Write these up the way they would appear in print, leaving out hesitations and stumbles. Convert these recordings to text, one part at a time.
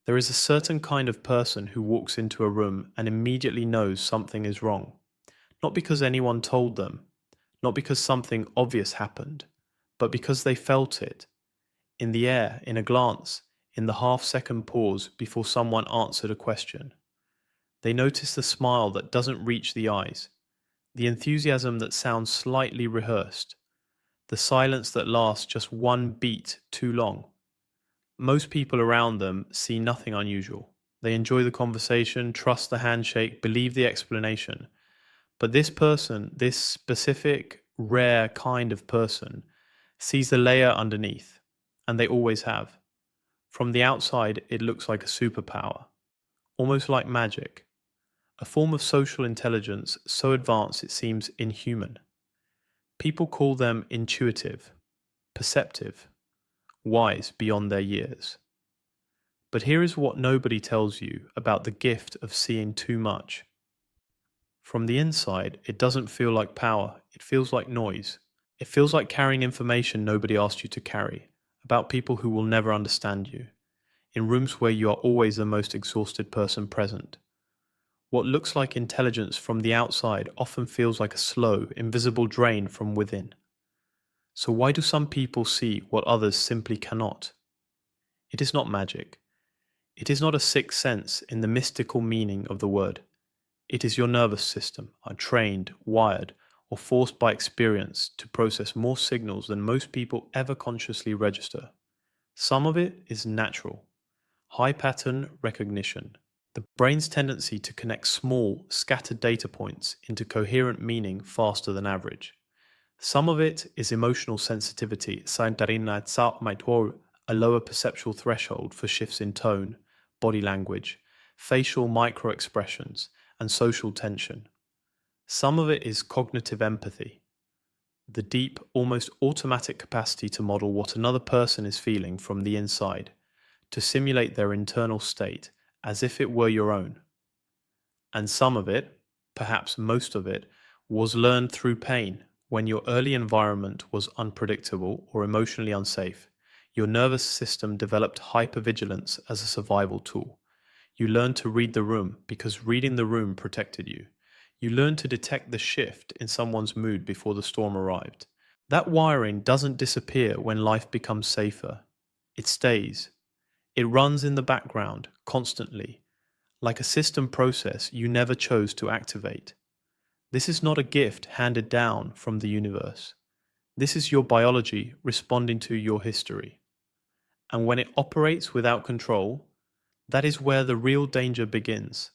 There is a certain kind of person who walks into a room and immediately knows something is wrong, not because anyone told them, not because something obvious happened, but because they felt it in the air, in a glance, in the half-second pause before someone answered a question. They notice the smile that doesn't reach the eyes, the enthusiasm that sounds slightly rehearsed, the silence that lasts just one beat too long. Most people around them see nothing unusual. They enjoy the conversation, trust the handshake, believe the explanation. But this person, this specific, rare kind of person, sees the layer underneath, and they always have. From the outside, it looks like a superpower, almost like magic, a form of social intelligence so advanced it seems inhuman. People call them intuitive, perceptive, wise beyond their years. But here is what nobody tells you about the gift of seeing too much. From the inside, it doesn't feel like power, it feels like noise. It feels like carrying information nobody asked you to carry, about people who will never understand you, in rooms where you are always the most exhausted person present. What looks like intelligence from the outside often feels like a slow, invisible drain from within. So why do some people see what others simply cannot? It is not magic. It is not a sixth sense in the mystical meaning of the word. It is your nervous system, untrained, wired, or forced by experience to process more signals than most people ever consciously register. Some of it is natural. High pattern recognition. The brain's tendency to connect small, scattered data points into coherent meaning faster than average. Some of it is emotional sensitivity, a lower perceptual threshold for shifts in tone, body language, facial micro-expressions, and social tension. Some of it is cognitive empathy, the deep, almost automatic capacity to model what another person is feeling from the inside, to simulate their internal state as if it were your own. And some of it, perhaps most of it, was learned through pain when your early environment was unpredictable or emotionally unsafe. Your nervous system developed hypervigilance as a survival tool. You learned to read the room because reading the room protected you. You learned to detect the shift in someone's mood before the storm arrived. That wiring doesn't disappear when life becomes safer. It stays. It runs in the background, constantly, like a system process you never chose to activate. This is not a gift handed down from the universe. This is your biology responding to your history. And when it operates without control, that is where the real danger begins.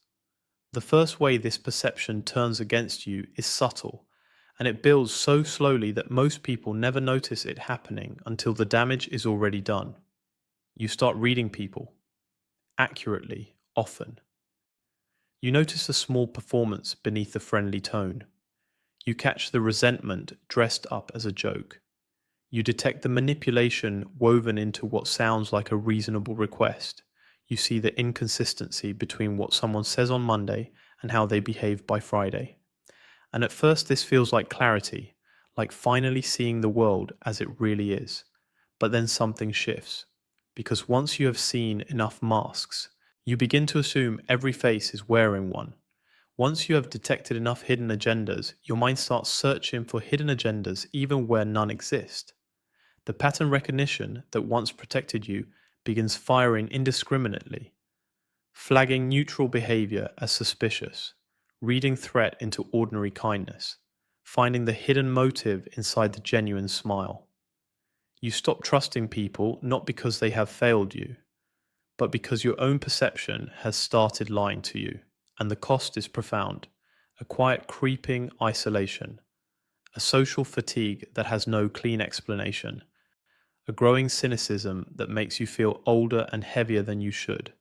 The first way this perception turns against you is subtle, and it builds so slowly that most people never notice it happening until the damage is already done. You start reading people, accurately, often. You notice a small performance beneath the friendly tone. You catch the resentment dressed up as a joke. You detect the manipulation woven into what sounds like a reasonable request. You see the inconsistency between what someone says on Monday and how they behave by Friday. And at first this feels like clarity, like finally seeing the world as it really is. But then something shifts. Because once you have seen enough masks, you begin to assume every face is wearing one. Once you have detected enough hidden agendas, your mind starts searching for hidden agendas even where none exist. The pattern recognition that once protected you begins firing indiscriminately, flagging neutral behavior as suspicious, reading threat into ordinary kindness, finding the hidden motive inside the genuine smile. You stop trusting people not because they have failed you, but because your own perception has started lying to you. And the cost is profound, a quiet creeping isolation, a social fatigue that has no clean explanation, a growing cynicism that makes you feel older and heavier than you should.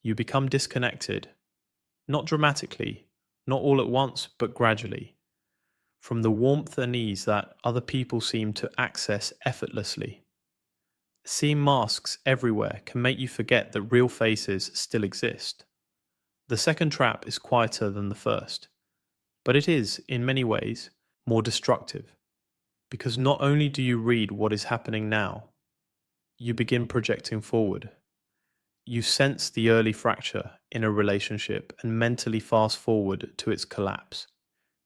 You become disconnected, not dramatically, not all at once, but gradually, from the warmth and ease that other people seem to access effortlessly. Seeing masks everywhere can make you forget that real faces still exist. The second trap is quieter than the first, but it is, in many ways, more destructive, because not only do you read what is happening now, you begin projecting forward. You sense the early fracture in a relationship and mentally fast forward to its collapse.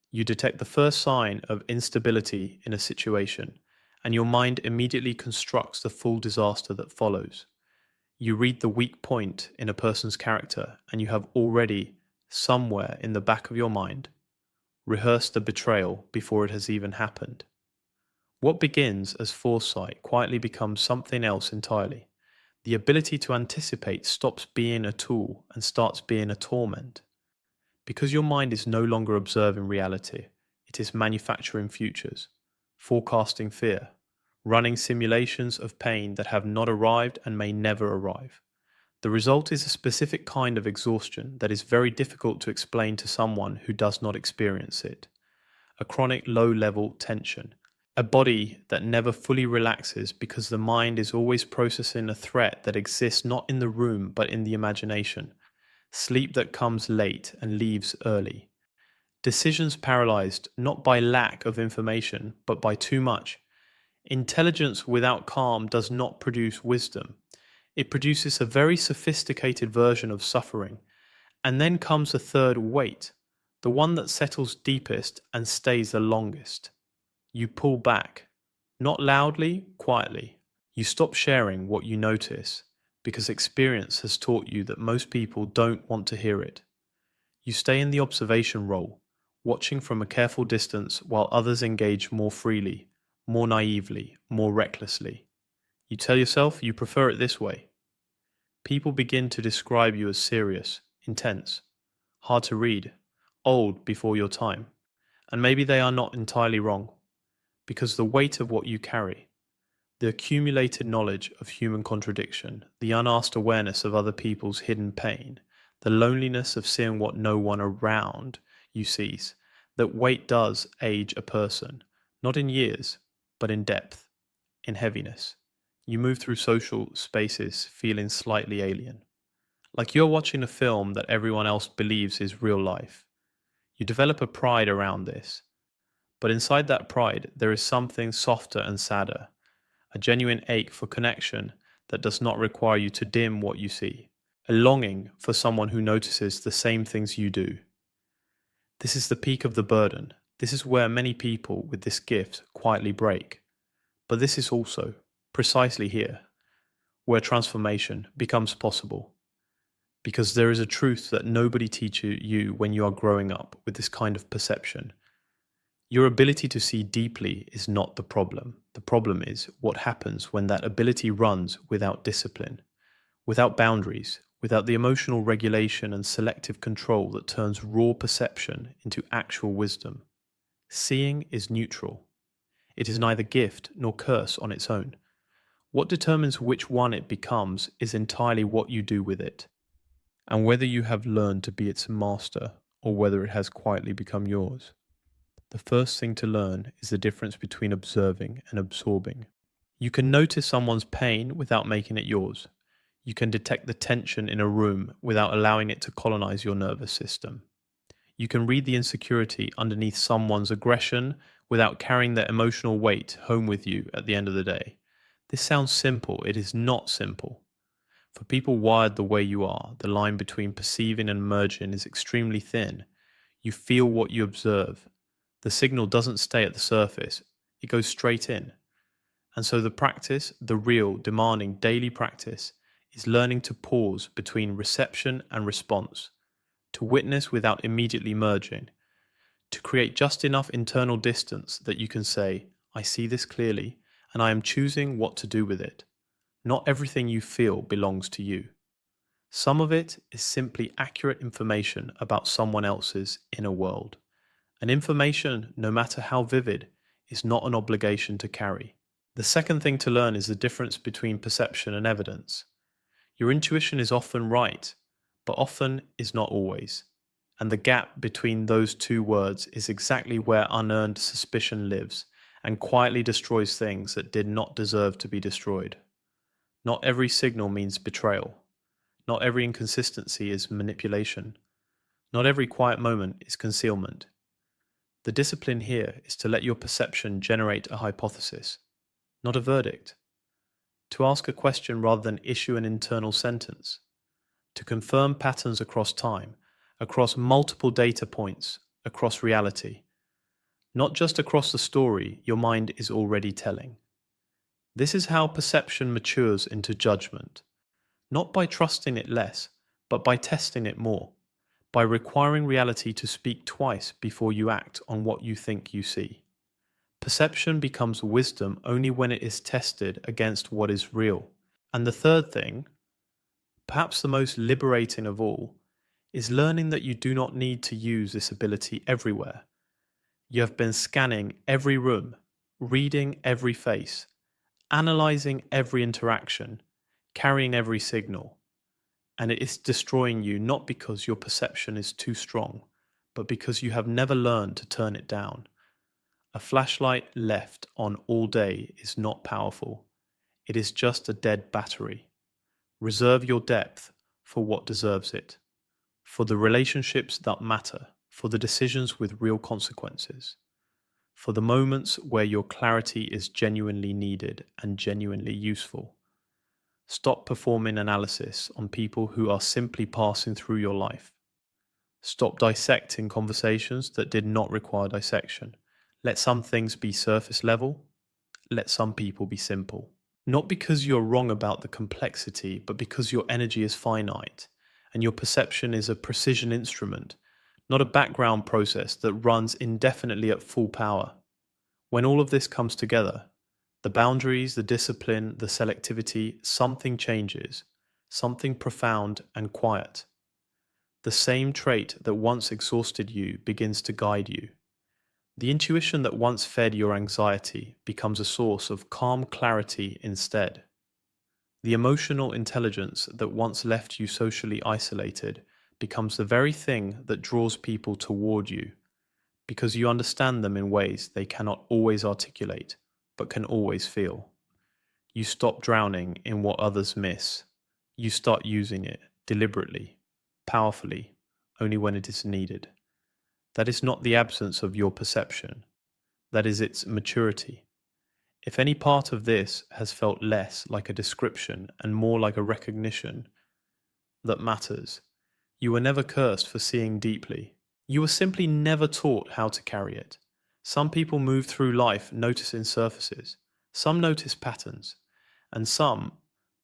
You detect the first sign of instability in a situation, and your mind immediately constructs the full disaster that follows. You read the weak point in a person's character, and you have already, somewhere in the back of your mind, rehearsed the betrayal before it has even happened. What begins as foresight quietly becomes something else entirely. The ability to anticipate stops being a tool and starts being a torment. Because your mind is no longer observing reality, it is manufacturing futures, forecasting fear, running simulations of pain that have not arrived and may never arrive. The result is a specific kind of exhaustion that is very difficult to explain to someone who does not experience it. A chronic low-level tension, a body that never fully relaxes because the mind is always processing a threat that exists not in the room but in the imagination, sleep that comes late and leaves early, decisions paralyzed not by lack of information but by too much. Intelligence without calm does not produce wisdom. It produces a very sophisticated version of suffering. And then comes a third weight, the one that settles deepest and stays the longest. You pull back, not loudly, quietly. You stop sharing what you notice because experience has taught you that most people don't want to hear it. You stay in the observation role, watching from a careful distance while others engage more freely, more naively, more recklessly. You tell yourself you prefer it this way. People begin to describe you as serious, intense, hard to read, old before your time. And maybe they are not entirely wrong, because the weight of what you carry, the accumulated knowledge of human contradiction, the unasked awareness of other people's hidden pain, the loneliness of seeing what no one around you sees, that weight does age a person, not in years, but in depth, in heaviness. You move through social spaces feeling slightly alien, like you're watching a film that everyone else believes is real life. You develop a pride around this, but inside that pride there is something softer and sadder, a genuine ache for connection that does not require you to dim what you see, a longing for someone who notices the same things you do. This is the peak of the burden. This is where many people with this gift quietly break. But this is also, precisely here, where transformation becomes possible. Because there is a truth that nobody teaches you when you are growing up with this kind of perception. Your ability to see deeply is not the problem. The problem is what happens when that ability runs without discipline, without boundaries, without the emotional regulation and selective control that turns raw perception into actual wisdom. Seeing is neutral. It is neither gift nor curse on its own. What determines which one it becomes is entirely what you do with it, and whether you have learned to be its master or whether it has quietly become yours. The first thing to learn is the difference between observing and absorbing. You can notice someone's pain without making it yours. You can detect the tension in a room without allowing it to colonize your nervous system. You can read the insecurity underneath someone's aggression without carrying their emotional weight home with you at the end of the day. This sounds simple. It is not simple. For people wired the way you are, the line between perceiving and merging is extremely thin. You feel what you observe. The signal doesn't stay at the surface, it goes straight in. And so the practice, the real, demanding daily practice, is learning to pause between reception and response, to witness without immediately merging, to create just enough internal distance that you can say, I see this clearly, and I am choosing what to do with it. Not everything you feel belongs to you. Some of it is simply accurate information about someone else's inner world. And information, no matter how vivid, is not an obligation to carry. The second thing to learn is the difference between perception and evidence. Your intuition is often right, but often is not always. And the gap between those two words is exactly where unearned suspicion lives and quietly destroys things that did not deserve to be destroyed. Not every signal means betrayal. Not every inconsistency is manipulation. Not every quiet moment is concealment. The discipline here is to let your perception generate a hypothesis, not a verdict. To ask a question rather than issue an internal sentence. to confirm patterns across time, across multiple data points, across reality, not just across the story your mind is already telling. This is how perception matures into judgment, not by trusting it less, but by testing it more, by requiring reality to speak twice before you act on what you think you see. Perception becomes wisdom only when it is tested against what is real. And the third thing, perhaps the most liberating of all, is learning that you do not need to use this ability everywhere. You have been scanning every room, reading every face, analyzing every interaction, carrying every signal, and it is destroying you not because your perception is too strong, but because you have never learned to turn it down. A flashlight left on all day is not powerful. It is just a dead battery. Reserve your depth for what deserves it, for the relationships that matter, for the decisions with real consequences, for the moments where your clarity is genuinely needed and genuinely useful. Stop performing analysis on people who are simply passing through your life. Stop dissecting conversations that did not require dissection. Let some things be surface level. Let some people be simple. Not because you're wrong about the complexity, but because your energy is finite and your perception is a precision instrument, not a background process that runs indefinitely at full power. When all of this comes together, the boundaries, the discipline, the selectivity, something changes, something profound and quiet. The same trait that once exhausted you begins to guide you. The intuition that once fed your anxiety becomes a source of calm clarity instead. The emotional intelligence that once left you socially isolated becomes the very thing that draws people toward you, because you understand them in ways they cannot always articulate, but can always feel. You stop drowning in what others miss. You start using it deliberately, powerfully, only when it is needed. That is not the absence of your perception. That is its maturity. If any part of this has felt less like a description and more like a recognition that matters, you were never cursed for seeing deeply. You were simply never taught how to carry it. Some people move through life noticing surfaces. Some notice patterns. And some,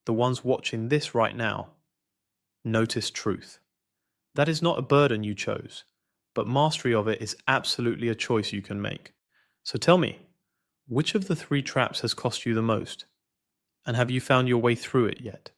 the ones watching this right now, notice truth. That is not a burden you chose, but mastery of it is absolutely a choice you can make. So tell me, which of the three traps has cost you the most? And have you found your way through it yet?